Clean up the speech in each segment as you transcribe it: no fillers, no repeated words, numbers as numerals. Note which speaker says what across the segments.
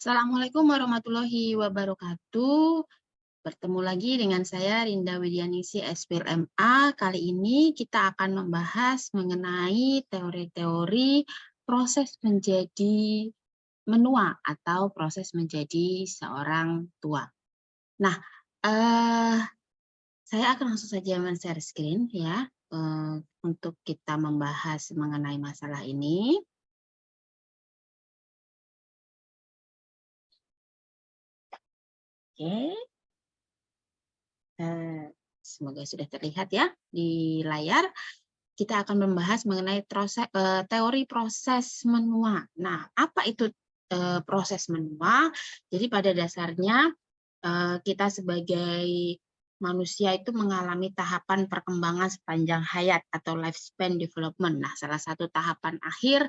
Speaker 1: Assalamualaikum warahmatullahi wabarakatuh. Bertemu lagi dengan saya Rinda Widianingsih SPLMA. Kali ini kita akan membahas mengenai teori-teori proses menjadi menua atau proses menjadi seorang tua. Nah, saya akan langsung saja men-share screen ya untuk kita membahas mengenai masalah ini. Oke. Semoga sudah terlihat ya di layar. Kita akan membahas mengenai teori proses menua. Nah, apa itu proses menua? Jadi pada dasarnya kita sebagai manusia itu mengalami tahapan perkembangan sepanjang hayat atau lifespan development. Nah, salah satu tahapan akhir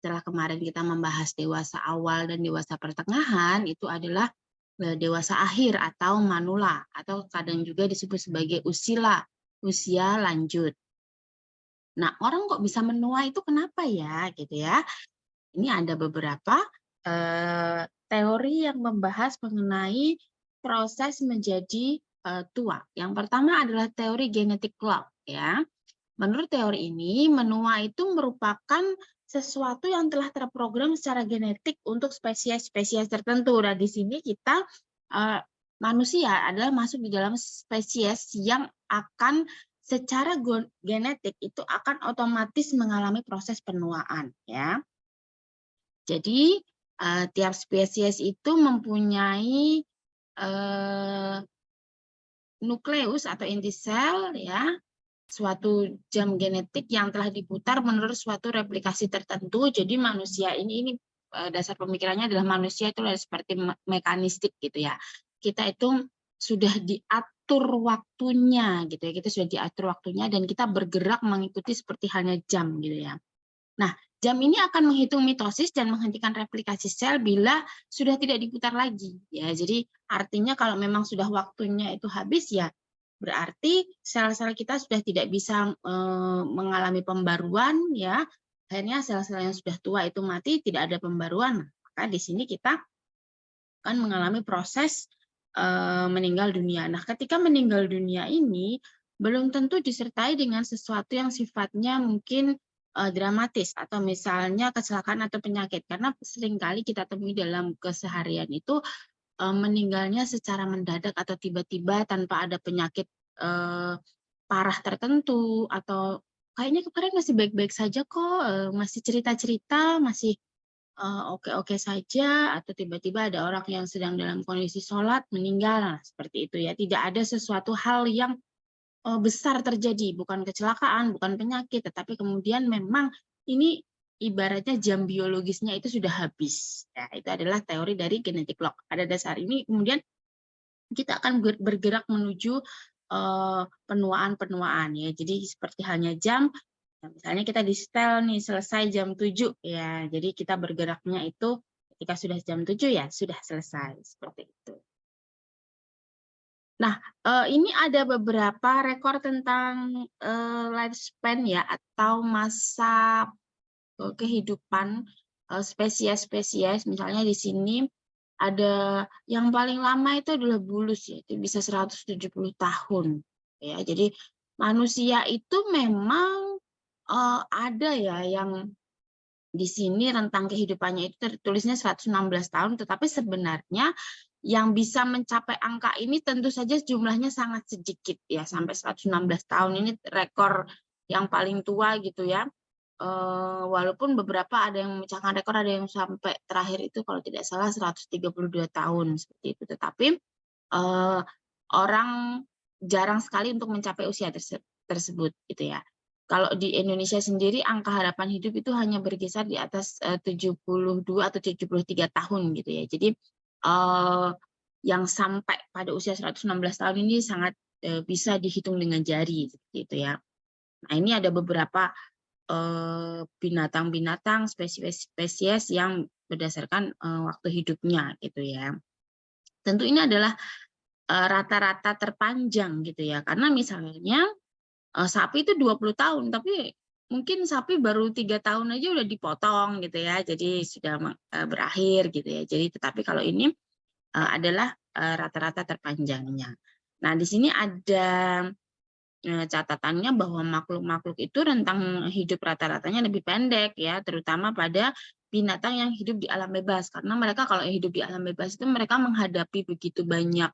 Speaker 1: setelah kemarin kita membahas dewasa awal dan dewasa pertengahan itu adalah dewasa akhir atau manula atau kadang juga disebut sebagai usia lanjut. Nah, orang kok bisa menua itu kenapa ya gitu ya? Ini ada beberapa teori yang membahas mengenai proses menjadi tua. Yang pertama adalah teori genetic clock ya. Menurut teori ini, menua itu merupakan sesuatu yang telah terprogram secara genetik untuk spesies-spesies tertentu. Nah, di sini kita manusia adalah masuk di dalam spesies yang akan secara genetik itu akan otomatis mengalami proses penuaan ya. Jadi tiap spesies itu mempunyai nukleus atau inti sel ya, suatu jam genetik yang telah diputar menurut suatu replikasi tertentu. Jadi manusia ini dasar pemikirannya adalah manusia itu seperti mekanistik gitu ya. Kita itu sudah diatur waktunya gitu ya. Kita sudah diatur waktunya dan kita bergerak mengikuti seperti halnya jam gitu ya. Nah, jam ini akan menghitung mitosis dan menghentikan replikasi sel bila sudah tidak diputar lagi ya. Jadi artinya kalau memang sudah waktunya itu habis ya berarti sel-sel kita sudah tidak bisa mengalami pembaruan ya. Akhirnya sel-sel yang sudah tua itu mati, tidak ada pembaruan. Maka di sini kita akan mengalami proses meninggal dunia. Nah, ketika meninggal dunia ini belum tentu disertai dengan sesuatu yang sifatnya mungkin dramatis atau misalnya kecelakaan atau penyakit, karena seringkali kita temui dalam keseharian itu meninggalnya secara mendadak atau tiba-tiba tanpa ada penyakit parah tertentu atau kayaknya kemarin masih baik-baik saja kok, masih cerita-cerita, masih oke-oke saja, atau tiba-tiba ada orang yang sedang dalam kondisi sholat meninggal, seperti itu ya. Tidak ada sesuatu hal yang besar terjadi, bukan kecelakaan, bukan penyakit, tetapi kemudian memang ini ibaratnya jam biologisnya itu sudah habis. Ya, itu adalah teori dari genetic clock. Pada dasar ini kemudian kita akan bergerak menuju penuaan-penuaan ya. Jadi seperti halnya jam, misalnya kita di setel nih selesai jam 7 ya. Jadi kita bergeraknya itu ketika sudah jam 7 ya sudah selesai seperti itu. Nah, ini ada beberapa rekor tentang lifespan ya atau masa kehidupan spesies-spesies. Misalnya di sini ada yang paling lama itu adalah bulus ya, itu bisa 170 tahun. Ya, jadi manusia itu memang ada ya yang di sini rentang kehidupannya itu tertulisnya 116 tahun, tetapi sebenarnya yang bisa mencapai angka ini tentu saja jumlahnya sangat sedikit ya, sampai 116 tahun ini rekor yang paling tua gitu ya. Walaupun beberapa ada yang memecahkan rekor, ada yang sampai terakhir itu kalau tidak salah 132 tahun seperti itu. Tetapi orang jarang sekali untuk mencapai usia tersebut gitu ya. Kalau di Indonesia sendiri angka harapan hidup itu hanya berkisar di atas 72 atau 73 tahun gitu ya. Jadi yang sampai pada usia 116 tahun ini sangat bisa dihitung dengan jari seperti itu ya. Nah, ini ada beberapa binatang-binatang spesies yang berdasarkan waktu hidupnya gitu ya. Tentu ini adalah rata-rata terpanjang gitu ya, karena misalnya sapi itu 20 tahun, tapi mungkin sapi baru 3 tahun aja udah dipotong gitu ya, jadi sudah berakhir gitu ya. Jadi tetapi kalau ini adalah rata-rata terpanjangnya. Nah, di sini ada catatannya bahwa makhluk-makhluk itu rentang hidup rata-ratanya lebih pendek ya, terutama pada binatang yang hidup di alam bebas. Karena mereka kalau hidup di alam bebas itu mereka menghadapi begitu banyak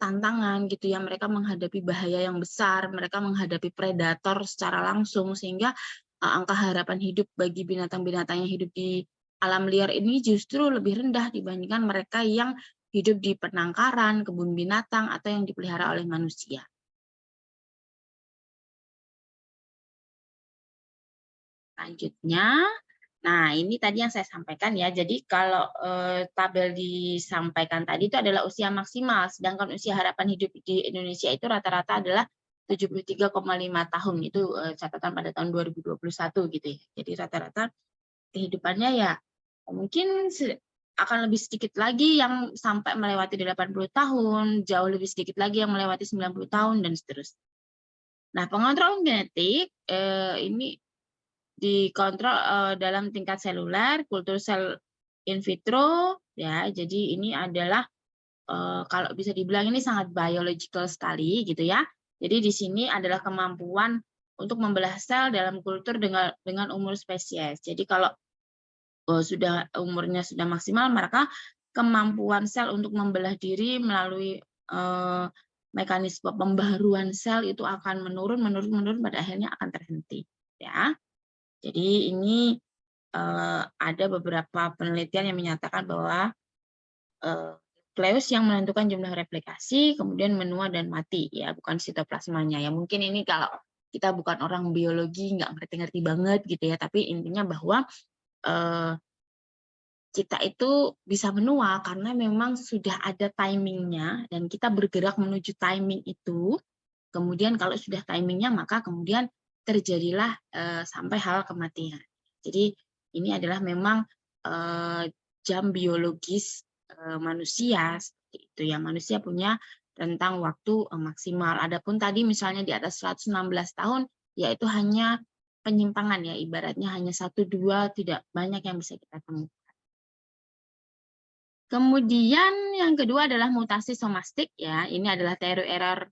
Speaker 1: tantangan gitu ya, mereka menghadapi bahaya yang besar, mereka menghadapi predator secara langsung, sehingga angka harapan hidup bagi binatang-binatang yang hidup di alam liar ini justru lebih rendah dibandingkan mereka yang hidup di penangkaran, kebun binatang, atau yang dipelihara oleh manusia. Selanjutnya, nah ini tadi yang saya sampaikan ya. Jadi kalau tabel disampaikan tadi itu adalah usia maksimal, sedangkan usia harapan hidup di Indonesia itu rata-rata adalah 73,5 tahun. Itu catatan pada tahun 2021 gitu ya. Jadi rata-rata kehidupannya ya mungkin akan lebih sedikit lagi yang sampai melewati 80 tahun, jauh lebih sedikit lagi yang melewati 90 tahun, dan seterusnya. Nah, pengontrol genetik ini dikontrol dalam tingkat seluler, kultur sel in vitro, ya. Jadi ini adalah kalau bisa dibilang ini sangat biological sekali, gitu ya. Jadi di sini adalah kemampuan untuk membelah sel dalam kultur dengan umur spesies. Jadi kalau sudah umurnya sudah maksimal, maka kemampuan sel untuk membelah diri melalui mekanisme pembaharuan sel itu akan menurun, pada akhirnya akan terhenti, ya. Jadi ini ada beberapa penelitian yang menyatakan bahwa nukleus yang menentukan jumlah replikasi kemudian menua dan mati, ya, bukan sitoplasmanya. Ya mungkin ini kalau kita bukan orang biologi nggak ngerti-ngerti banget gitu ya, tapi intinya bahwa kita itu bisa menua karena memang sudah ada timingnya dan kita bergerak menuju timing itu. Kemudian kalau sudah timingnya maka kemudian terjadilah sampai hal kematian. Jadi ini adalah memang jam biologis manusia seperti itu ya. Manusia punya rentang waktu maksimal. Adapun tadi misalnya di atas 116 tahun, ya itu hanya penyimpangan ya, ibaratnya hanya 1-2, tidak banyak yang bisa kita temukan. Kemudian yang kedua adalah mutasi somastik ya. Ini adalah teori error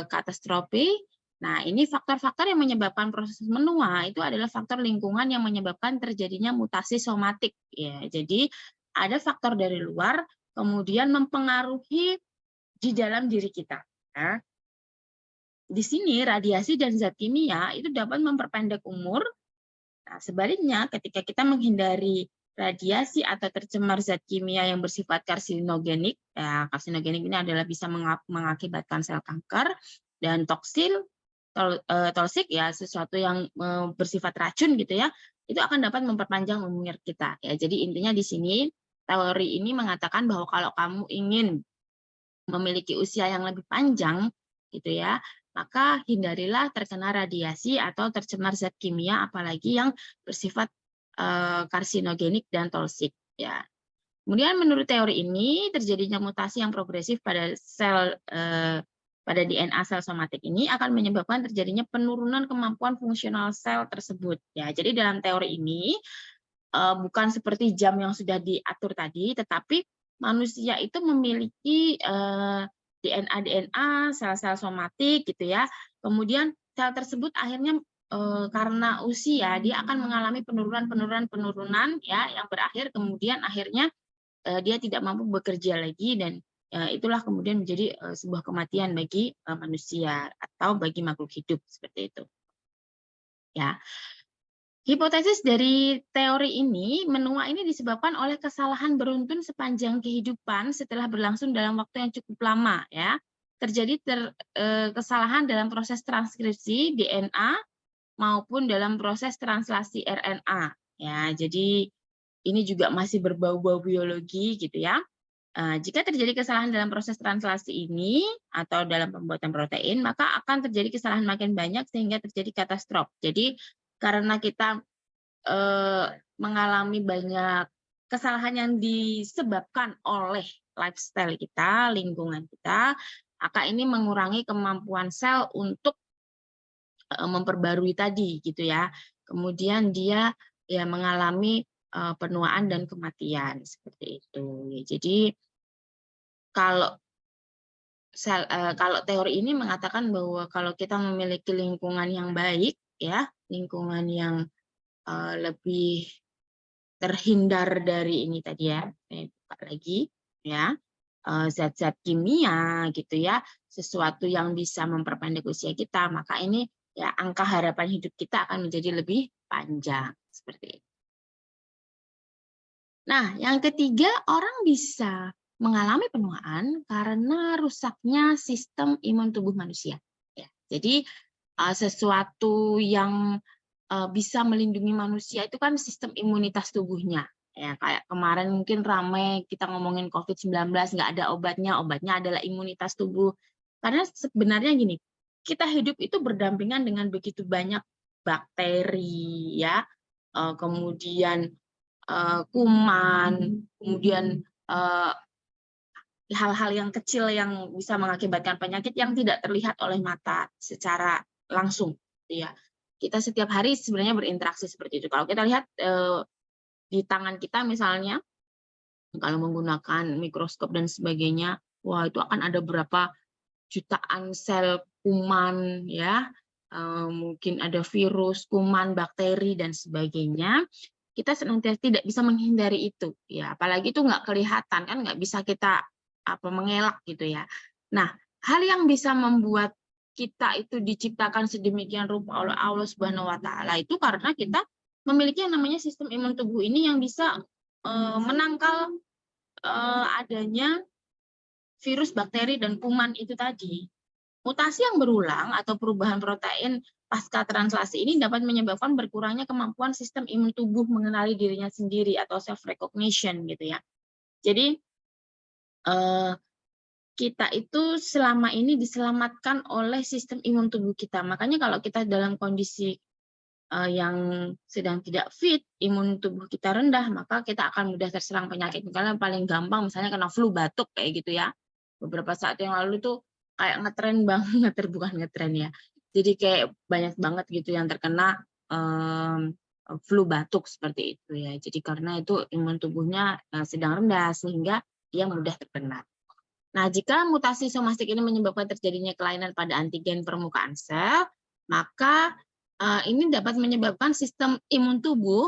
Speaker 1: katastrofi. Nah, ini faktor-faktor yang menyebabkan proses menua itu adalah faktor lingkungan yang menyebabkan terjadinya mutasi somatik ya. Jadi ada faktor dari luar kemudian mempengaruhi di dalam diri kita. Ya. Di sini radiasi dan zat kimia itu dapat memperpendek umur. Nah, sebaliknya ketika kita menghindari radiasi atau tercemar zat kimia yang bersifat karsinogenik, ya, karsinogenik ini adalah bisa mengakibatkan sel kanker, dan toksik ya, sesuatu yang bersifat racun gitu ya, itu akan dapat memperpanjang umur kita. Ya, jadi intinya di sini teori ini mengatakan bahwa kalau kamu ingin memiliki usia yang lebih panjang gitu ya, maka hindarilah terkena radiasi atau tercemar zat kimia apalagi yang bersifat karsinogenik dan toksik ya. Kemudian menurut teori ini terjadinya mutasi yang progresif pada sel pada DNA sel somatik ini akan menyebabkan terjadinya penurunan kemampuan fungsional sel tersebut ya. Jadi dalam teori ini bukan seperti jam yang sudah diatur tadi, tetapi manusia itu memiliki DNA sel-sel somatik gitu ya. Kemudian sel tersebut akhirnya karena usia dia akan mengalami penurunan ya, yang berakhir kemudian akhirnya dia tidak mampu bekerja lagi, dan itulah kemudian menjadi sebuah kematian bagi manusia atau bagi makhluk hidup seperti itu. Ya. Hipotesis dari teori ini, menua ini disebabkan oleh kesalahan beruntun sepanjang kehidupan setelah berlangsung dalam waktu yang cukup lama ya. Terjadi kesalahan dalam proses transkripsi DNA maupun dalam proses translasi RNA ya. Jadi ini juga masih berbau-bau biologi gitu ya. Jika terjadi kesalahan dalam proses translasi ini atau dalam pembuatan protein, maka akan terjadi kesalahan makin banyak sehingga terjadi katastrof. Jadi karena kita mengalami banyak kesalahan yang disebabkan oleh lifestyle kita, lingkungan kita, maka ini mengurangi kemampuan sel untuk memperbarui tadi gitu ya. Kemudian dia ya mengalami penuaan dan kematian seperti itu. Jadi kalau kalau teori ini mengatakan bahwa kalau kita memiliki lingkungan yang baik ya, lingkungan yang lebih terhindar dari ini tadi ya, saya buka lagi ya, zat-zat kimia gitu ya, sesuatu yang bisa memperpendek usia kita, maka ini ya angka harapan hidup kita akan menjadi lebih panjang seperti itu. Nah, yang ketiga, orang bisa mengalami penuaan karena rusaknya sistem imun tubuh manusia. Ya, jadi sesuatu yang bisa melindungi manusia itu kan sistem imunitas tubuhnya. Ya, kayak kemarin mungkin ramai kita ngomongin COVID-19, nggak ada obatnya adalah imunitas tubuh. Karena sebenarnya gini, kita hidup itu berdampingan dengan begitu banyak bakteri, ya, kemudian kuman, kemudian hal-hal yang kecil yang bisa mengakibatkan penyakit yang tidak terlihat oleh mata secara langsung, ya. Kita setiap hari sebenarnya berinteraksi seperti itu. Kalau kita lihat di tangan kita misalnya, kalau menggunakan mikroskop dan sebagainya, wah itu akan ada berapa jutaan sel kuman, ya, mungkin ada virus, kuman, bakteri dan sebagainya. Kita senantiasa tidak bisa menghindari itu, ya. Apalagi itu nggak kelihatan kan, nggak bisa kita mengelak gitu ya. Nah, hal yang bisa membuat kita itu diciptakan sedemikian rupa oleh Allah Subhanahu wa taala itu karena kita memiliki yang namanya sistem imun tubuh ini yang bisa menangkal adanya virus, bakteri dan kuman itu tadi. Mutasi yang berulang atau perubahan protein pasca translasi ini dapat menyebabkan berkurangnya kemampuan sistem imun tubuh mengenali dirinya sendiri atau self recognition gitu ya. Jadi kita itu selama ini diselamatkan oleh sistem imun tubuh kita. Makanya kalau kita dalam kondisi yang sedang tidak fit, imun tubuh kita rendah, maka kita akan mudah terserang penyakit. Misalnya paling gampang misalnya kena flu batuk kayak gitu ya. Beberapa saat yang lalu tuh kayak ngetren banget, bukan ngetren ya. Jadi kayak banyak banget gitu yang terkena flu batuk seperti itu ya. Jadi karena itu imun tubuhnya sedang rendah sehingga dia mudah terkena. Nah, jika mutasi somatik ini menyebabkan terjadinya kelainan pada antigen permukaan sel, maka ini dapat menyebabkan sistem imun tubuh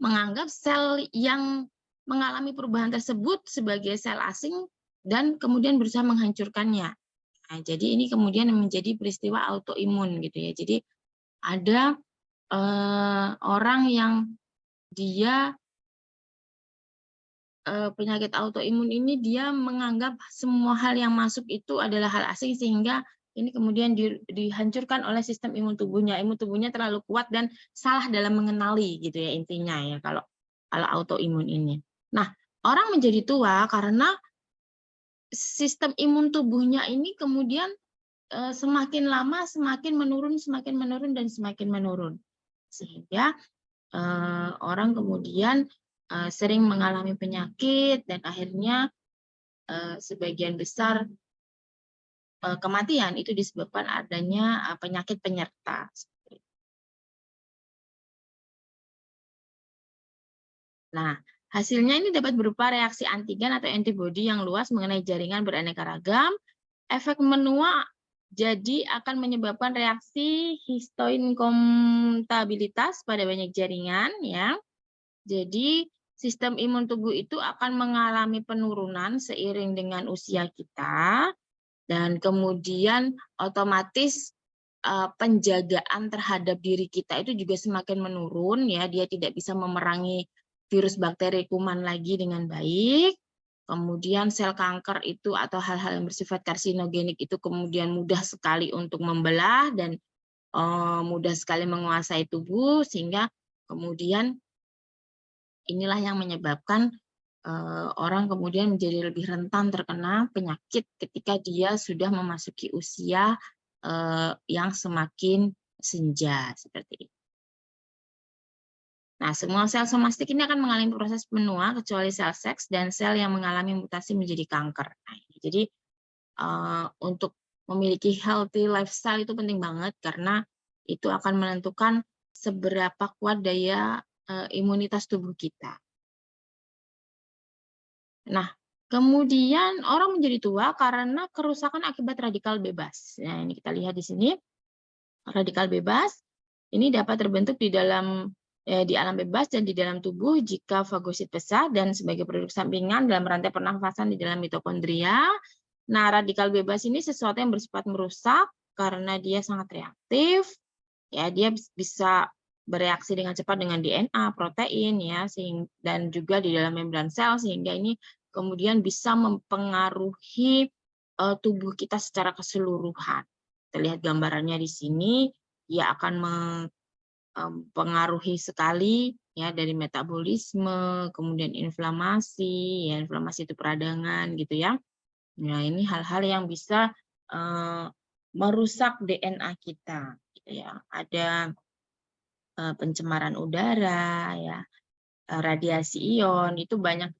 Speaker 1: menganggap sel yang mengalami perubahan tersebut sebagai sel asing dan kemudian berusaha menghancurkannya. Nah, jadi ini kemudian menjadi peristiwa autoimun gitu ya. Jadi ada orang yang dia penyakit autoimun ini dia menganggap semua hal yang masuk itu adalah hal asing sehingga ini kemudian dihancurkan oleh sistem imun tubuhnya. Imun tubuhnya terlalu kuat dan salah dalam mengenali gitu ya intinya ya kalau autoimun ini. Nah, orang menjadi tua karena sistem imun tubuhnya ini kemudian semakin lama semakin menurun dan semakin menurun. Sehingga orang kemudian sering mengalami penyakit dan akhirnya sebagian besar kematian itu disebabkan adanya penyakit penyerta. Nah, hasilnya ini dapat berupa reaksi antigen atau antibodi yang luas mengenai jaringan beraneka ragam. Efek menua jadi akan menyebabkan reaksi histoin kontabilitas pada banyak jaringan ya. Jadi sistem imun tubuh itu akan mengalami penurunan seiring dengan usia kita dan kemudian otomatis penjagaan terhadap diri kita itu juga semakin menurun ya, dia tidak bisa memerangi virus, bakteri, kuman lagi dengan baik. Kemudian sel kanker itu atau hal-hal yang bersifat karsinogenik itu kemudian mudah sekali untuk membelah dan mudah sekali menguasai tubuh sehingga kemudian inilah yang menyebabkan orang kemudian menjadi lebih rentan terkena penyakit ketika dia sudah memasuki usia yang semakin senja seperti itu. Nah, semua sel somatik ini akan mengalami proses menua kecuali sel seks dan sel yang mengalami mutasi menjadi kanker. Nah, jadi untuk memiliki healthy lifestyle itu penting banget karena itu akan menentukan seberapa kuat daya imunitas tubuh kita. Nah, kemudian orang menjadi tua karena kerusakan akibat radikal bebas. Nah, ini kita lihat di sini, radikal bebas ini dapat terbentuk di alam bebas dan di dalam tubuh jika fagosit besar dan sebagai produk sampingan dalam rantai pernafasan di dalam mitokondria. Nah, radikal bebas ini sesuatu yang bersifat merusak karena dia sangat reaktif. Ya, dia bisa bereaksi dengan cepat dengan DNA, protein ya, dan juga di dalam membran sel sehingga ini kemudian bisa mempengaruhi tubuh kita secara keseluruhan. Kita lihat gambarannya di sini, dia akan mempengaruhi sekali ya dari metabolisme, kemudian inflamasi, ya inflamasi itu peradangan gitu ya. Nah, ini hal-hal yang bisa merusak DNA kita gitu ya. Ada pencemaran udara ya, radiasi ion itu banyak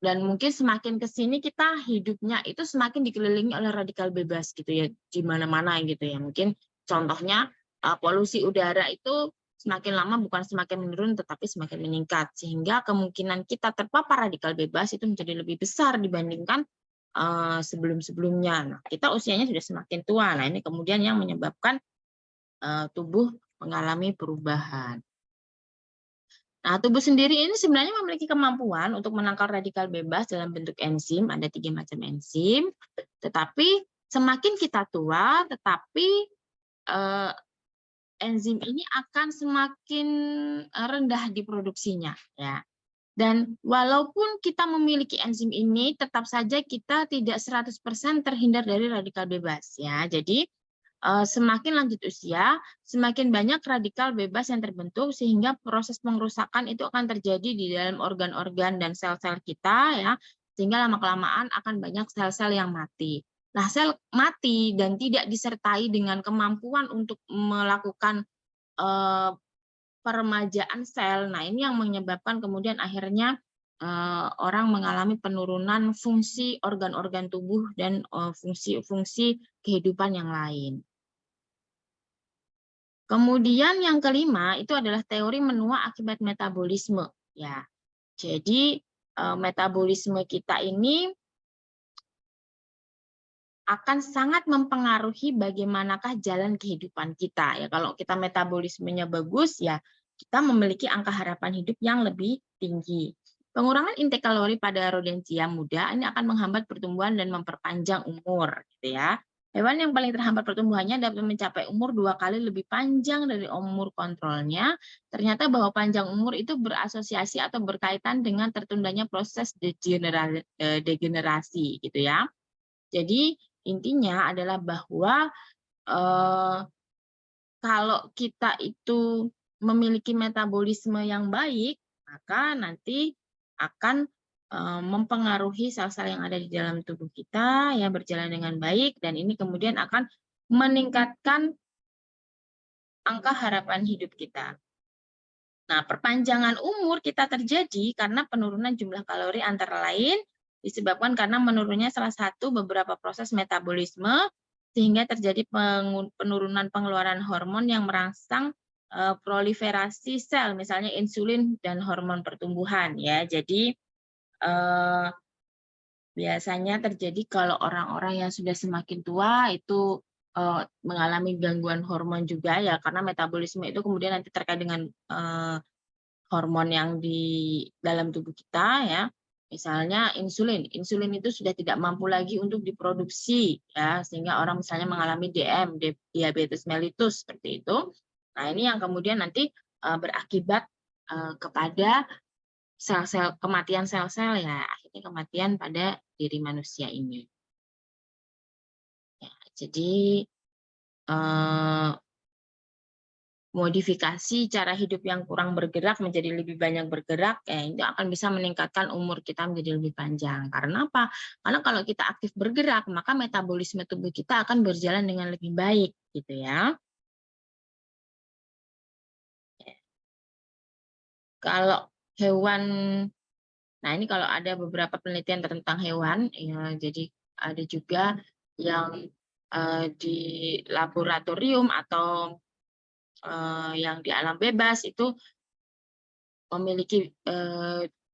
Speaker 1: dan mungkin semakin ke sini kita hidupnya itu semakin dikelilingi oleh radikal bebas gitu ya di mana-mana gitu ya. Mungkin contohnya polusi udara itu semakin lama bukan semakin menurun tetapi semakin meningkat sehingga kemungkinan kita terpapar radikal bebas itu menjadi lebih besar dibandingkan sebelum-sebelumnya. Nah, kita usianya sudah semakin tua. Nah, ini kemudian yang menyebabkan tubuh mengalami perubahan. Nah, tubuh sendiri ini sebenarnya memiliki kemampuan untuk menangkal radikal bebas dalam bentuk enzim, ada 3 macam enzim, tetapi semakin kita tua, tetapi enzim ini akan semakin rendah diproduksinya. Ya. Dan walaupun kita memiliki enzim ini, tetap saja kita tidak 100% terhindar dari radikal bebas. Ya. Jadi, semakin lanjut usia, semakin banyak radikal bebas yang terbentuk sehingga proses pengerusakan itu akan terjadi di dalam organ-organ dan sel-sel kita ya, sehingga lama-kelamaan akan banyak sel-sel yang mati. Nah, sel mati dan tidak disertai dengan kemampuan untuk melakukan peremajaan sel. Nah, ini yang menyebabkan kemudian akhirnya orang mengalami penurunan fungsi organ-organ tubuh dan fungsi-fungsi kehidupan yang lain. Kemudian yang kelima itu adalah teori menua akibat metabolisme. Ya, jadi metabolisme kita ini akan sangat mempengaruhi bagaimanakah jalan kehidupan kita. Ya, kalau kita metabolismenya bagus, ya kita memiliki angka harapan hidup yang lebih tinggi. Pengurangan intake kalori pada rodentia muda ini akan menghambat pertumbuhan dan memperpanjang umur, gitu ya. Hewan yang paling terhambat pertumbuhannya dapat mencapai umur 2 kali lebih panjang dari umur kontrolnya. Ternyata bahwa panjang umur itu berasosiasi atau berkaitan dengan tertundanya proses degenerasi, gitu ya. Jadi intinya adalah bahwa kalau kita itu memiliki metabolisme yang baik, maka nanti akan mempengaruhi sel-sel yang ada di dalam tubuh kita ya berjalan dengan baik dan ini kemudian akan meningkatkan angka harapan hidup kita. Nah, perpanjangan umur kita terjadi karena penurunan jumlah kalori antara lain disebabkan karena menurunnya salah satu beberapa proses metabolisme sehingga terjadi penurunan pengeluaran hormon yang merangsang proliferasi sel, misalnya insulin dan hormon pertumbuhan ya. Jadi biasanya terjadi kalau orang-orang yang sudah semakin tua itu mengalami gangguan hormon juga ya karena metabolisme itu kemudian nanti terkait dengan hormon yang di dalam tubuh kita ya. Misalnya insulin itu sudah tidak mampu lagi untuk diproduksi ya sehingga orang misalnya mengalami DM, diabetes mellitus seperti itu. Nah, ini yang kemudian nanti berakibat kepada sel-sel kematian sel-sel ya, akhirnya kematian pada diri manusia ini. Ya, jadi modifikasi cara hidup yang kurang bergerak menjadi lebih banyak bergerak, itu akan bisa meningkatkan umur kita menjadi lebih panjang. Karena apa? Karena kalau kita aktif bergerak, maka metabolisme tubuh kita akan berjalan dengan lebih baik, gitu ya. Kalau hewan, nah ini kalau ada beberapa penelitian tentang hewan, ya, jadi ada juga yang di laboratorium atau yang di alam bebas itu memiliki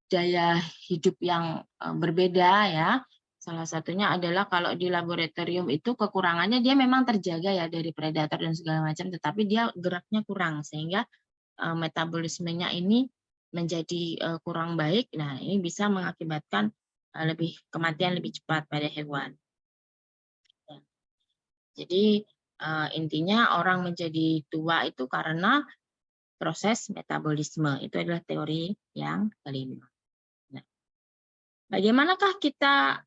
Speaker 1: daya hidup yang berbeda ya. Salah satunya adalah kalau di laboratorium itu kekurangannya dia memang terjaga ya dari predator dan segala macam, tetapi dia geraknya kurang sehingga metabolismenya ini menjadi kurang baik. Nah, ini bisa mengakibatkan kematian lebih cepat pada hewan. Ya. Jadi intinya orang menjadi tua itu karena proses metabolisme. Itu adalah teori yang kelima. Nah, bagaimanakah kita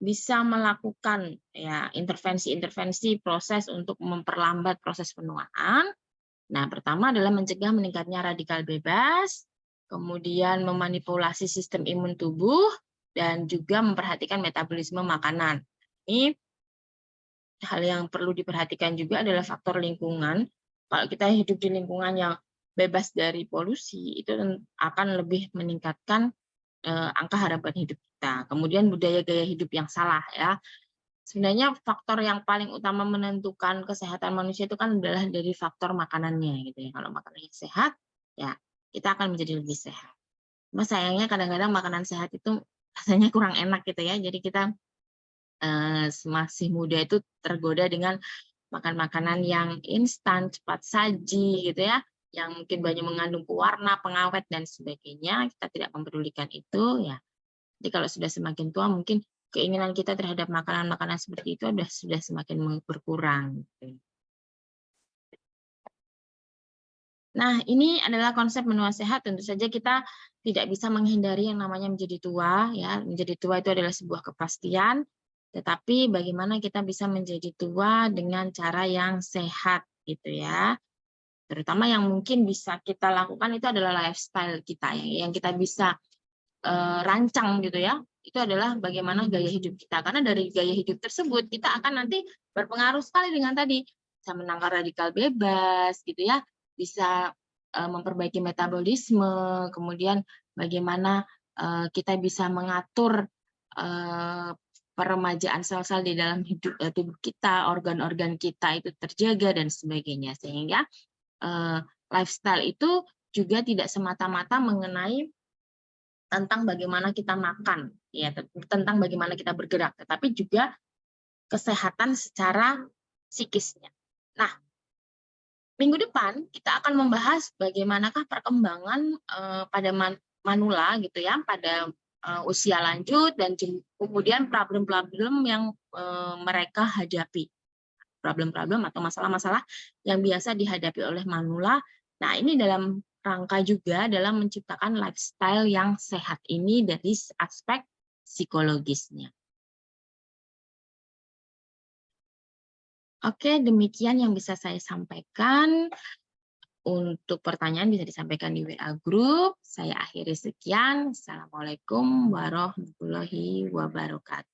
Speaker 1: bisa melakukan ya intervensi-intervensi proses untuk memperlambat proses penuaan? Nah, pertama adalah mencegah meningkatnya radikal bebas, kemudian memanipulasi sistem imun tubuh, dan juga memperhatikan metabolisme makanan. Ini hal yang perlu diperhatikan juga adalah faktor lingkungan. Kalau kita hidup di lingkungan yang bebas dari polusi, itu akan lebih meningkatkan angka harapan hidup kita. Kemudian budaya gaya hidup yang salah ya. Sebenarnya faktor yang paling utama menentukan kesehatan manusia itu kan adalah dari faktor makanannya gitu ya. Kalau makanannya sehat, ya kita akan menjadi lebih sehat. Cuma sayangnya kadang-kadang makanan sehat itu rasanya kurang enak gitu ya. Jadi kita masih muda itu tergoda dengan makan makanan yang instan, cepat saji gitu ya, yang mungkin banyak mengandung pewarna, pengawet dan sebagainya. Kita tidak mempedulikan itu ya. Jadi kalau sudah semakin tua mungkin keinginan kita terhadap makanan-makanan seperti itu sudah semakin berkurang. Gitu. Nah, ini adalah konsep menua sehat. Tentu saja kita tidak bisa menghindari yang namanya menjadi tua. Ya, menjadi tua itu adalah sebuah kepastian. Tetapi bagaimana kita bisa menjadi tua dengan cara yang sehat, gitu ya. Terutama yang mungkin bisa kita lakukan itu adalah lifestyle kita, yang kita bisa rancang gitu ya. Itu adalah bagaimana gaya hidup kita. Karena dari gaya hidup tersebut kita akan nanti berpengaruh sekali dengan tadi bisa menangkal radikal bebas, gitu ya. Bisa memperbaiki metabolisme, kemudian bagaimana kita bisa mengatur peremajaan sel-sel di dalam tubuh kita, organ-organ kita itu terjaga dan sebagainya. Sehingga lifestyle itu juga tidak semata-mata mengenai tentang bagaimana kita makan, ya, tentang bagaimana kita bergerak, tetapi juga kesehatan secara psikisnya. Nah, minggu depan kita akan membahas bagaimanakah perkembangan pada manula gitu ya, pada usia lanjut dan kemudian problem-problem yang mereka hadapi. Problem-problem atau masalah-masalah yang biasa dihadapi oleh manula. Nah, ini dalam rangka juga dalam menciptakan lifestyle yang sehat ini dari aspek psikologisnya. Oke, demikian yang bisa saya sampaikan. Untuk pertanyaan bisa disampaikan di WA Group. Saya akhiri sekian. Assalamualaikum warahmatullahi wabarakatuh.